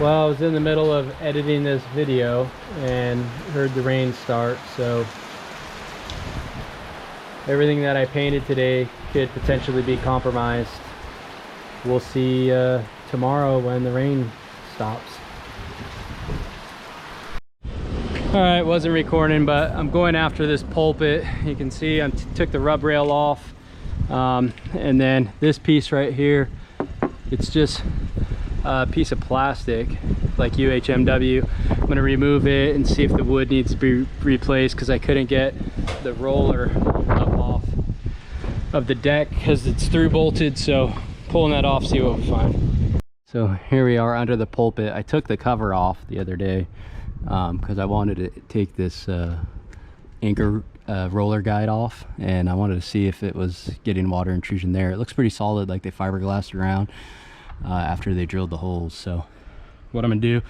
Well, I was in the middle of editing this video and heard the rain start, so everything that I painted today could potentially be compromised. We'll see tomorrow when the rain stops. Alright, wasn't recording, but I'm going after this pulpit. You can see I took the rub rail off, and then this piece right here, it's just a piece of plastic like UHMW. I'm going to remove it and see if the wood needs to be replaced because I couldn't get the roller up off of the deck because it's through bolted. So pulling that off, see what we find. So here we are under the pulpit. I took the cover off the other day because I wanted to take this anchor roller guide off, and I wanted to see if it was getting water intrusion there. It looks pretty solid, like they fiberglassed around after they drilled the holes. So what I'm gonna do,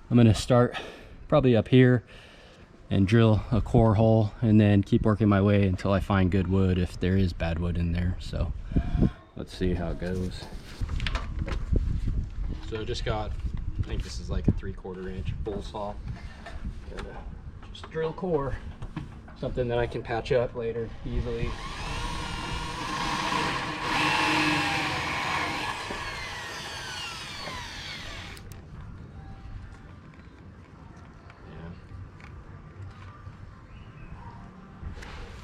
I'm gonna start probably up here and drill a core hole and then keep working my way until I find good wood, if there is bad wood in there. So let's see how it goes. So just got, I think this is like a 3/4 inch bull saw. Gonna just drill core, something that I can patch up later easily.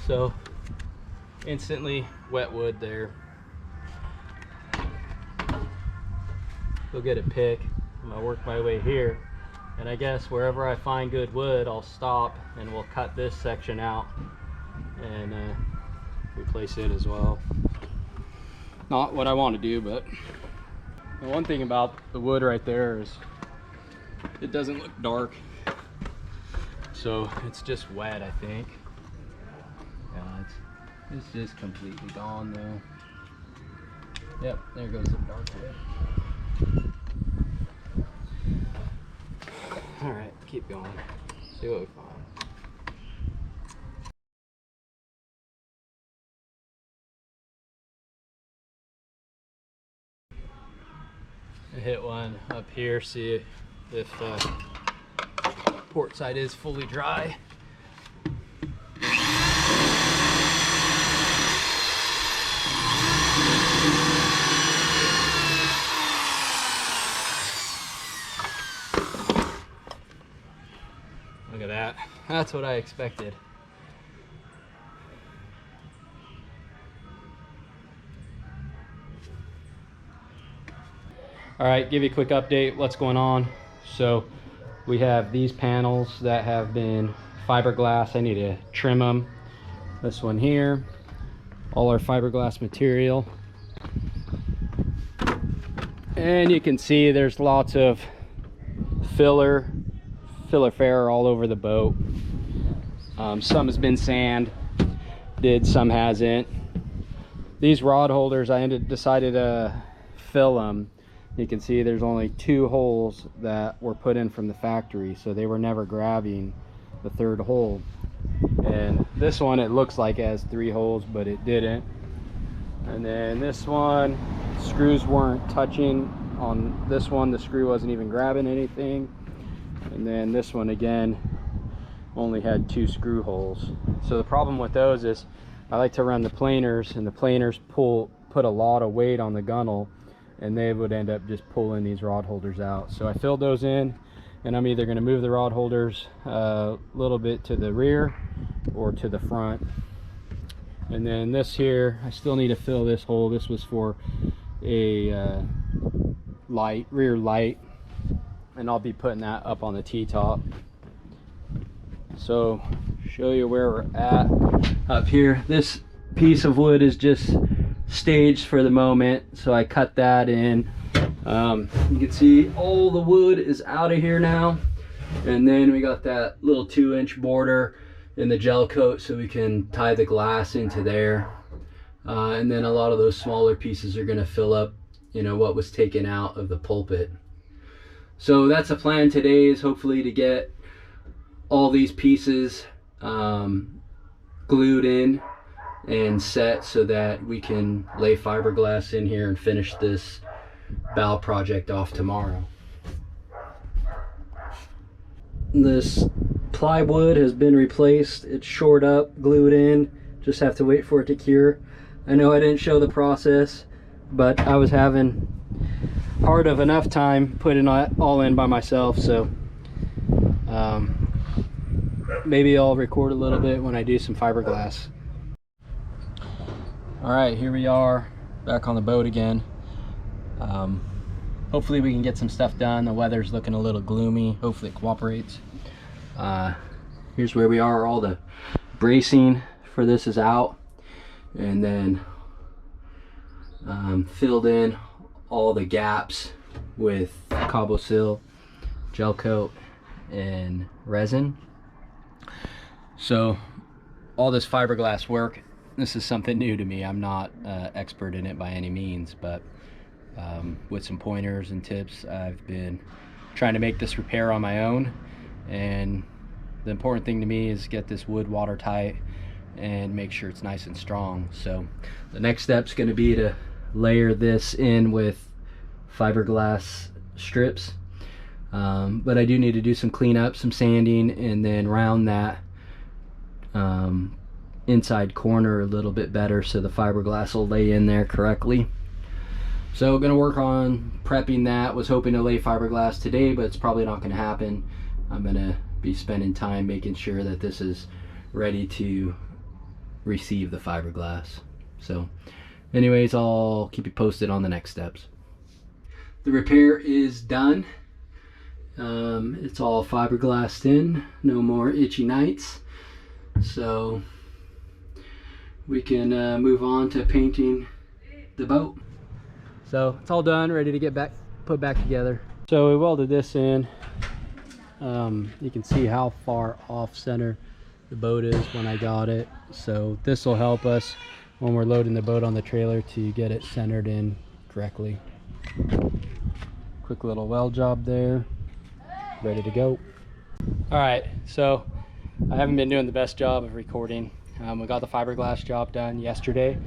So instantly wet wood there. Go get a pick. I'm gonna work my way here, and I guess wherever I find good wood, I'll stop and we'll cut this section out and replace it as well. Not what I want to do, but the one thing about the wood right there is it doesn't look dark, so it's just wet, I think. It's just completely gone though. Yep, there goes the dark wood. Alright, keep going. See what we find. I hit one up here, see if port side is fully dry. Look at that. That's what I expected. All right, give you a quick update what's going on. So we have these panels that have been fiberglass. I need to trim them. This one here, all our fiberglass material. And you can see there's lots of filler fair all over the boat. Some has been sand, some hasn't. These rod holders, I decided to fill them. You can see there's only 2 holes that were put in from the factory, so they were never grabbing the 3rd hole. And this one, it looks like it has 3 holes, but it didn't. And then this one, screws weren't touching on this one. The screw wasn't even grabbing anything. And then this one again only had 2 screw holes. So the problem with those is I like to run the planers, and the planers put a lot of weight on the gunnel, and they would end up just pulling these rod holders out. So I filled those in, and I'm either going to move the rod holders a little bit to the rear or to the front. And then this here, I still need to fill this hole. This was for a rear light, and I'll be putting that up on the T-top. So show you where we're at up here. This piece of wood is just staged for the moment, so I cut that in. You can see all the wood is out of here now, and then we got that little 2-inch border in the gel coat so we can tie the glass into there, and then a lot of those smaller pieces are going to fill up, you know, what was taken out of the pulpit. So that's the plan today, is hopefully to get all these pieces glued in and set so that we can lay fiberglass in here and finish this bow project off tomorrow. This plywood has been replaced. It's shored up, glued in. Just have to wait for it to cure. I know I didn't show the process, but I was having hard of enough time putting it all in by myself, so maybe I'll record a little bit when I do some fiberglass. All right, here we are back on the boat again. Hopefully we can get some stuff done. The weather's looking a little gloomy. Hopefully it cooperates. Here's where we are. All the bracing for this is out, and then filled in all the gaps with cobble seal, gel coat, and resin. So all this fiberglass work, this is something new to me. I'm not expert in it by any means, but with some pointers and tips, I've been trying to make this repair on my own. And the important thing to me is get this wood watertight and make sure it's nice and strong. So the next step's going to be to layer this in with fiberglass strips, but I do need to do some cleanup, some sanding, and then round that inside corner a little bit better so the fiberglass will lay in there correctly. So gonna work on prepping that. Was hoping to lay fiberglass today, but it's probably not gonna happen. I'm gonna be spending time making sure that this is ready to receive the fiberglass. So anyways, I'll keep you posted on the next steps. The repair is done. It's all fiberglassed in, no more itchy nights. So we can move on to painting the boat. So it's all done, ready to get put back together. So we welded this in. You can see how far off center the boat is when I got it. So this will help us when we're loading the boat on the trailer to get it centered in correctly. Quick little weld job there, ready to go. All right, so I haven't been doing the best job of recording. We got the fiberglass job done yesterday,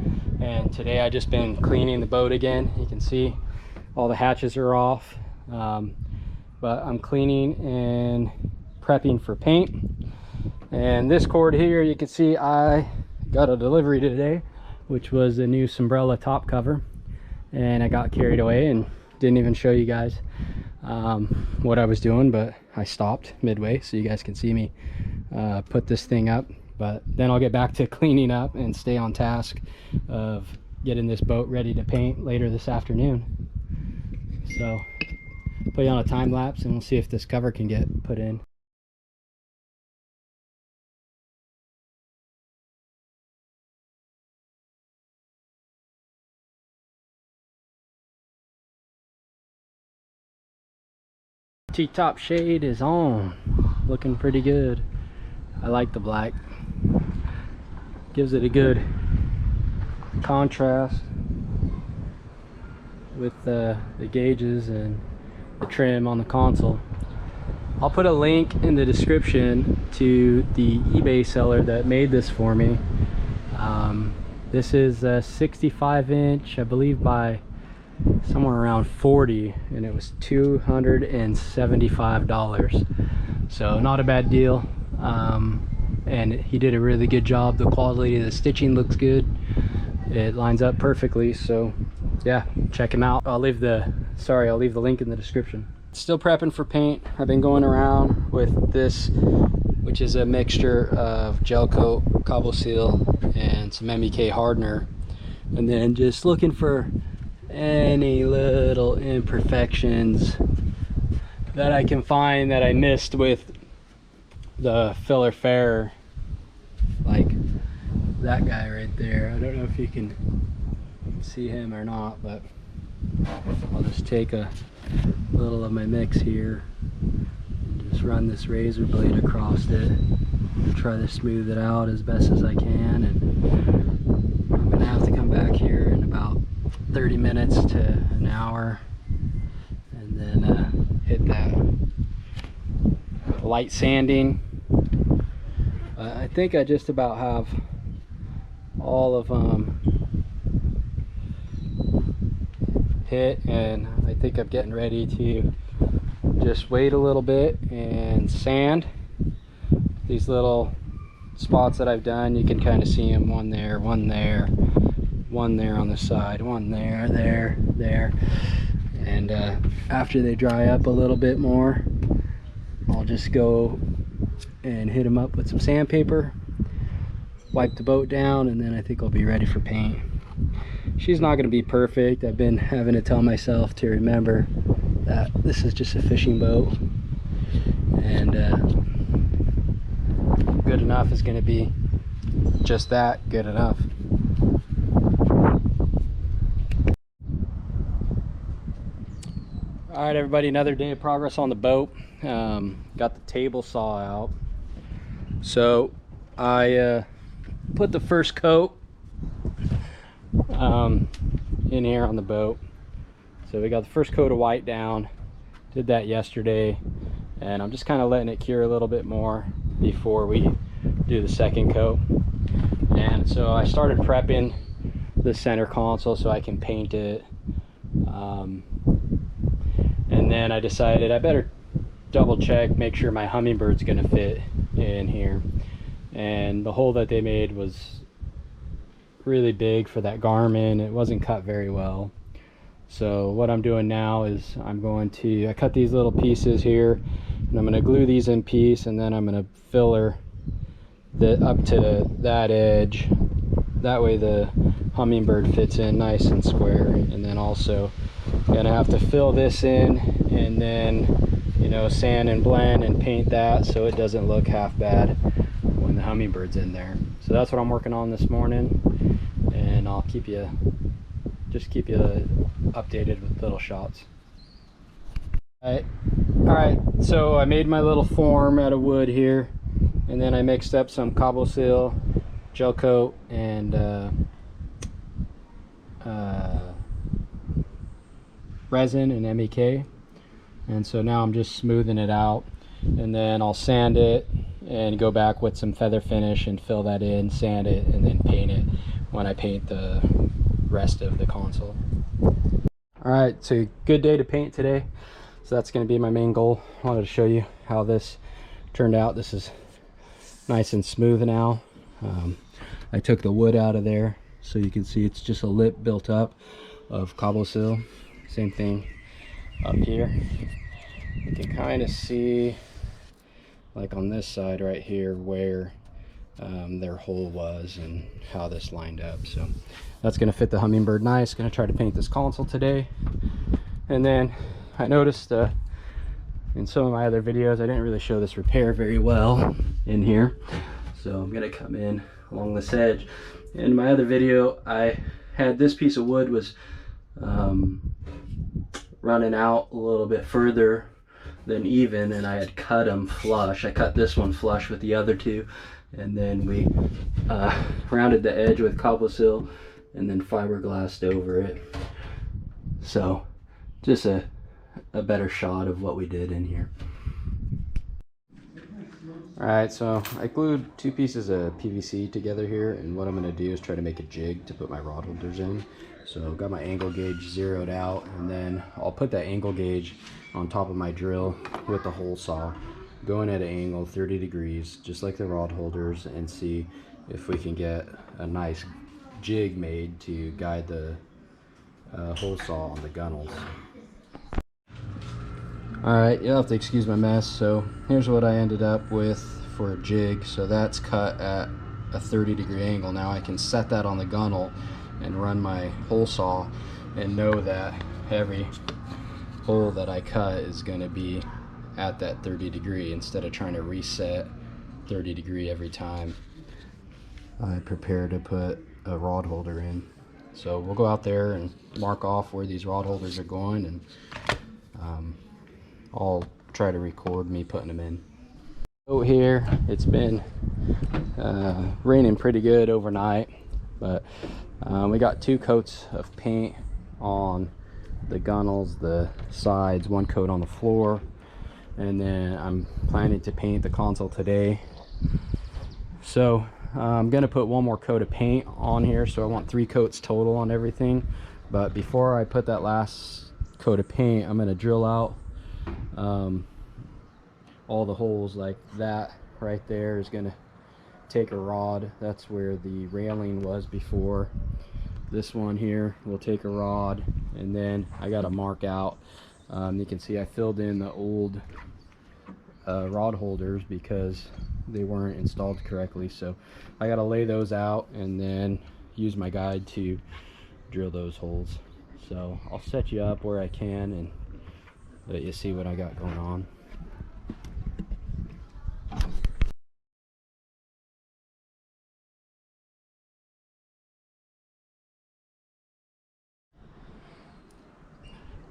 and today I just been cleaning the boat again. You can see all the hatches are off, but I'm cleaning and prepping for paint. And this cord here, you can see I got a delivery today, which was a new Sunbrella top cover, and I got carried away and didn't even show you guys what I was doing, but I stopped midway so you guys can see me put this thing up. But then I'll get back to cleaning up and stay on task of getting this boat ready to paint later this afternoon. So put you on a time lapse and we'll see if this cover can get put in. T-top shade is on, looking pretty good. I like the black, gives it a good contrast with the gauges and the trim on the console. I'll put a link in the description to the eBay seller that made this for me. This is a 65-inch, I believe, by somewhere around 40, and it was $275. So not a bad deal. And he did a really good job. The quality of the stitching looks good. It lines up perfectly. So yeah, check him out. I'll leave the link in the description. Still prepping for paint. I've been going around with this, which is a mixture of gel coat, cobble seal, and some MEK hardener, and then just looking for any little imperfections that I can find that I missed with the filler fair, like that guy right there. I don't know if you can see him or not, but I'll just take a little of my mix here and just run this razor blade across it and try to smooth it out as best as I can. And I'm gonna have to come back here in about 30 minutes to an hour and then hit that light sanding. I think I just about have all of them hit, and I think I'm getting ready to just wait a little bit and sand these little spots that I've done. You can kind of see them, one there, one there, one there on the side, one there, there. And after they dry up a little bit more, I'll just go and hit them up with some sandpaper, wipe the boat down, and then I think I'll be ready for paint. She's not going to be perfect. I've been having to tell myself to remember that this is just a fishing boat, and good enough is going to be just that, good enough. All right, everybody, another day of progress on the boat. Got the table saw out. So I put the first coat in here on the boat. So we got the first coat of white down, did that yesterday, and I'm just kind of letting it cure a little bit more before we do the second coat. And so I started prepping the center console so I can paint it, and then I decided I better double check, make sure my Hummingbird's gonna fit in here. And the hole that they made was really big for that Garmin. It wasn't cut very well. So what I'm doing now is I cut these little pieces here, and I'm going to glue these in piece, and then I'm going to filler up to that edge. That way the Hummingbird fits in nice and square. And then also going to have to fill this in, and then, you know, sand and blend and paint that so it doesn't look half bad when the Hummingbird's in there. So that's what I'm working on this morning, and I'll keep you updated with little shots. All right, so I made my little form out of wood here, and then I mixed up some cobble seal, gel coat, and resin and MEK. And so now I'm just smoothing it out, and then I'll sand it and go back with some feather finish and fill that in, sand it, and then paint it when I paint the rest of the console. All right, so good day to paint today. So that's going to be my main goal. I wanted to show you how this turned out. This is nice and smooth now. I took the wood out of there, so you can see it's just a lip built up of cobble seal. Same thing up here. You can kind of see, like on this side right here, where their hole was and how this lined up. So that's going to fit the Hummingbird nice. Going to try to paint this console today. And then I noticed in some of my other videos I didn't really show this repair very well in here, so I'm going to come in along this edge. In my other video I had this piece of wood was running out a little bit further than even, and I had cut them flush. I cut this one flush with the other two, and then we rounded the edge with cobble seal and then fiberglassed over it. So just a better shot of what we did in here. All right, so I glued two pieces of PVC together here, and what I'm going to do is try to make a jig to put my rod holders in. So I've got my angle gauge zeroed out, and then I'll put that angle gauge on top of my drill with the hole saw, going at an angle 30 degrees, just like the rod holders, and see if we can get a nice jig made to guide the hole saw on the gunnels. Alright, you'll have to excuse my mess. So here's what I ended up with for a jig. So that's cut at a 30-degree angle. Now I can set that on the gunnel and run my hole saw and know that every hole that I cut is going to be at that 30-degree, instead of trying to reset 30-degree every time I prepare to put a rod holder in. So we'll go out there and mark off where these rod holders are going, and I'll try to record me putting them in. Out here, it's been raining pretty good overnight, but we got 2 coats of paint on the gunnels, the sides, 1 coat on the floor, and then I'm planning to paint the console today. So I'm gonna put 1 more coat of paint on here, so I want 3 coats total on everything. But before I put that last coat of paint, I'm gonna drill out all the holes. Like that right there is gonna take a rod. That's where the railing was before. This one here will take a rod, and then I got to mark out. You can see I filled in the old rod holders because they weren't installed correctly, so I got to lay those out and then use my guide to drill those holes. So I'll set you up where I can and let you see what I got going on.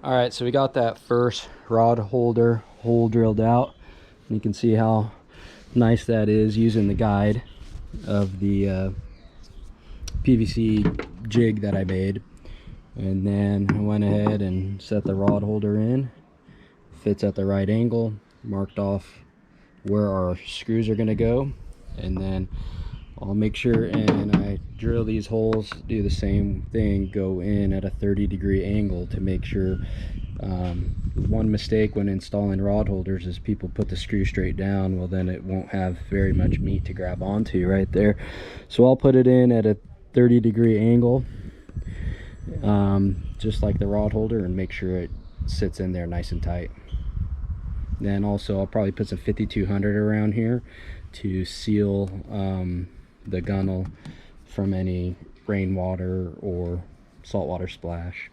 All right, so we got that first rod holder hole drilled out. And you can see how nice that is using the guide of the PVC jig that I made. And then I went ahead and set the rod holder in. Fits at the right angle, marked off where our screws are gonna go. And then I'll make sure and I drill these holes, do the same thing, go in at a 30-degree angle to make sure. One mistake when installing rod holders is people put the screw straight down. Well, then it won't have very much meat to grab onto right there. So I'll put it in at a 30-degree angle, just like the rod holder, and make sure it sits in there nice and tight. Then also I'll probably put some 5200 around here to seal the gunnel from any rainwater or saltwater splash.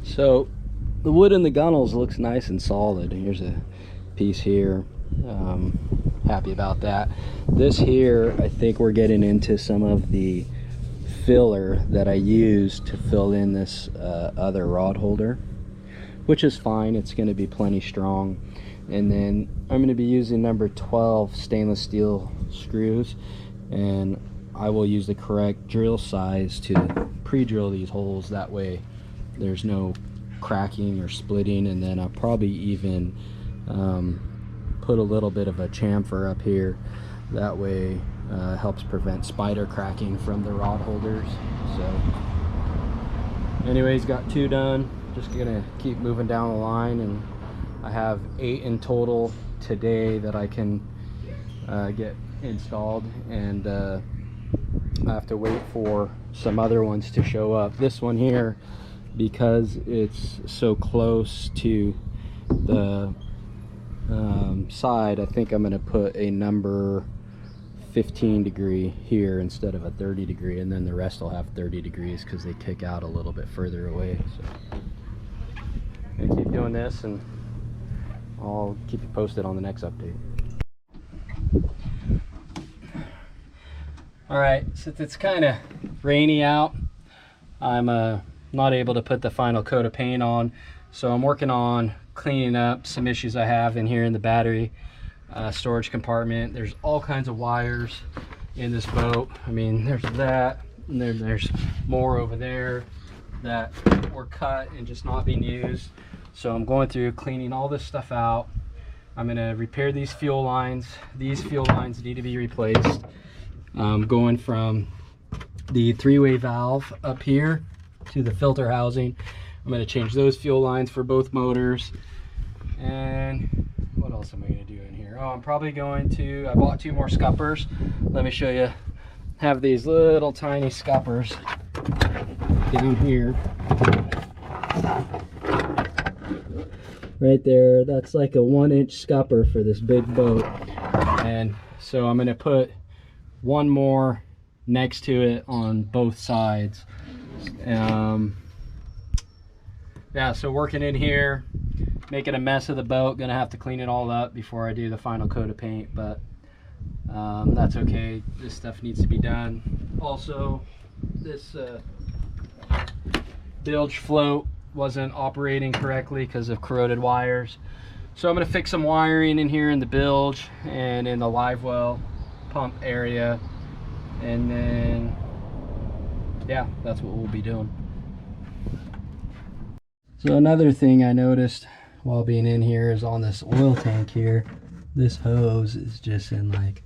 So the wood in the gunnels looks nice and solid. Here's a piece here. Happy about that. This here, I think we're getting into some of the filler that I used to fill in this other rod holder, which is fine. It's going to be plenty strong. And then I'm going to be using number 12 stainless steel screws, and I will use the correct drill size to pre-drill these holes. That way there's no cracking or splitting. And then I'll probably even put a little bit of a chamfer up here. That way helps prevent spider cracking from the rod holders. So anyways, got 2 done. Just gonna keep moving down the line, and I have 8 in total today that I can get installed, and I have to wait for some other ones to show up. This one here, because it's so close to the side, I think I'm going to put a number 15 degree here instead of a 30 degree, and then the rest will have 30 degrees because they kick out a little bit further away. So I'm going to keep doing this, and I'll keep you posted on the next update. Alright, since it's kind of rainy out, I'm not able to put the final coat of paint on, so I'm working on cleaning up some issues I have in here in the battery storage compartment. There's all kinds of wires in this boat. I mean, there's that, and then there's more over there that were cut and just not being used. So I'm going through cleaning all this stuff out. I'm going to repair these fuel lines. These fuel lines need to be replaced. Going from the 3-way valve up here to the filter housing. I'm going to change those fuel lines for both motors. And what else am I going to do in here? Oh, I'm probably going to, I bought 2 more scuppers. Let me show you. Have these little tiny scuppers down here. Right there, that's like a 1-inch scupper for this big boat. And so I'm going to put 1 more next to it on both sides. Yeah, so working in here, making a mess of the boat. Gonna have to clean it all up before I do the final coat of paint, but that's okay. This stuff needs to be done. Also, this bilge float wasn't operating correctly because of corroded wires. So I'm gonna fix some wiring in here in the bilge and in the live well pump area, and then yeah, that's what we'll be doing. So another thing I noticed while being in here is on this oil tank here, this hose is just in like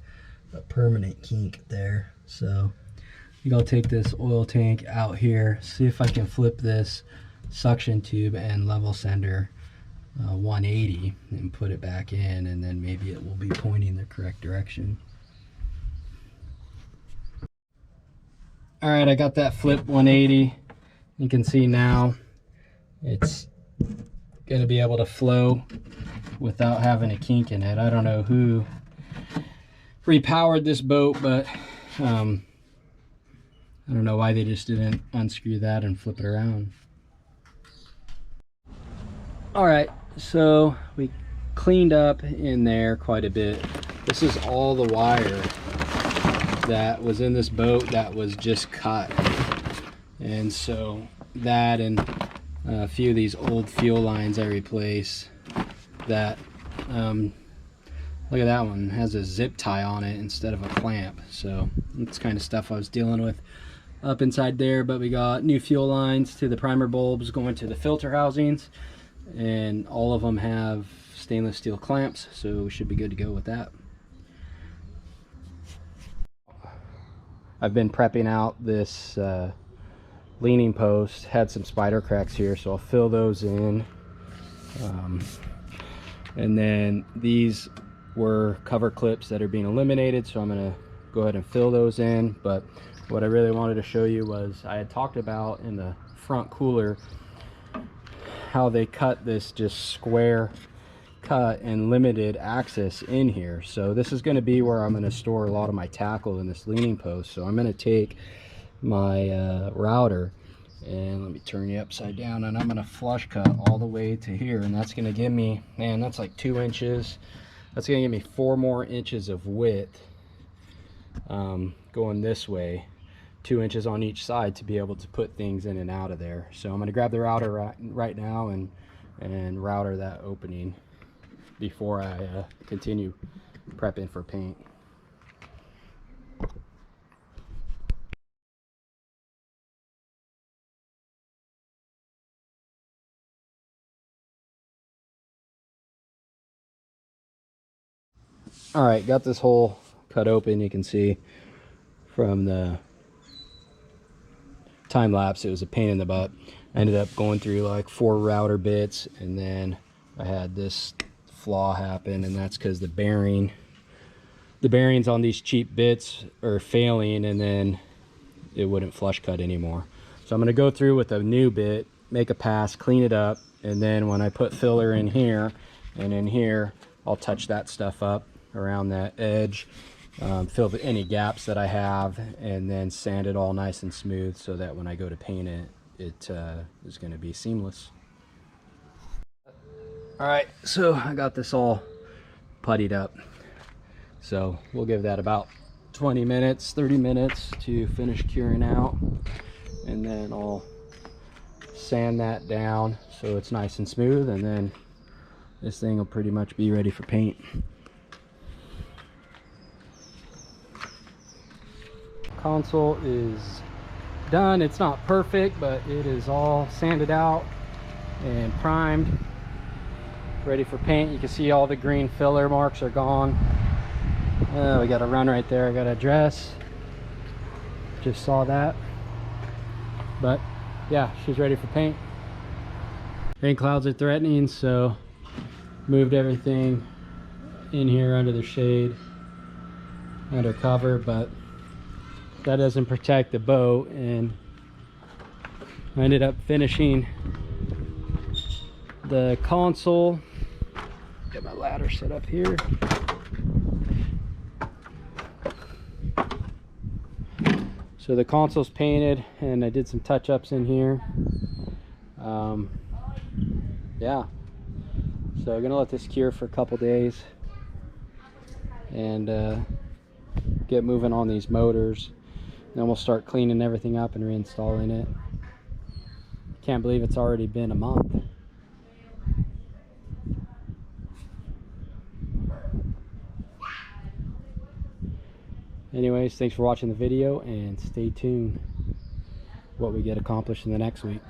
a permanent kink there. So I think I'll take this oil tank out here, see if I can flip this suction tube and level sender 180 and put it back in, and then maybe it will be pointing the correct direction. All right, I got that flip 180. You can see now it's going to be able to flow without having a kink in it. I don't know who repowered this boat, but I don't know why they just didn't unscrew that and flip it around. All right, so we cleaned up in there quite a bit. This is all the wire that was in this boat that was just cut. And so that and a few of these old fuel lines I replaced. That look at that one, has a zip tie on it instead of a clamp. So that's kind of stuff I was dealing with up inside there. But we got new fuel lines to the primer bulbs going to the filter housings, and all of them have stainless steel clamps, so we should be good to go with that. I've been prepping out this leaning post, had some spider cracks here, so I'll fill those in. And then these were cover clips that are being eliminated, so I'm going to go ahead and fill those in. But what I really wanted to show you was I had talked about in the front cooler how they cut this just square cut and limited access in here. So this is going to be where I'm going to store a lot of my tackle in this leaning post. So I'm going to take my router, and let me turn you upside down, and I'm going to flush cut all the way to here, and that's going to give me, man, that's like 2 inches. That's going to give me 4 more inches of width going this way, 2 inches on each side to be able to put things in and out of there. So I'm going to grab the router right now and router that opening before I continue prepping for paint. All right, got this hole cut open. You can see from the time lapse it was a pain in the butt. I ended up going through like 4 router bits, and then I had this flaw happen, and that's because the bearings on these cheap bits are failing, and then it wouldn't flush cut anymore. So I'm going to go through with a new bit, make a pass, clean it up, and then when I put filler in here and in here, I'll touch that stuff up around that edge, fill any gaps that I have, and then sand it all nice and smooth so that when I go to paint it, it is going to be seamless. All right, so I got this all puttied up, so we'll give that about 20 minutes, 30 minutes to finish curing out, and then I'll sand that down so it's nice and smooth, and then this thing will pretty much be ready for paint. Console is done. It's not perfect, but it is all sanded out and primed, ready for paint. You can see all the green filler marks are gone. We got a run right there I gotta address. Just saw that, but yeah, she's ready for paint. Rain clouds are threatening, so moved everything in here under the shade, under cover, but that doesn't protect the boat, and I ended up finishing the console. Get my ladder set up here. So the console's painted, and I did some touch-ups in here. Yeah, so I'm gonna let this cure for a couple days and get moving on these motors. Then we'll start cleaning everything up and reinstalling it. Can't believe it's already been a month. Anyways, thanks for watching the video, and stay tuned what we get accomplished in the next week.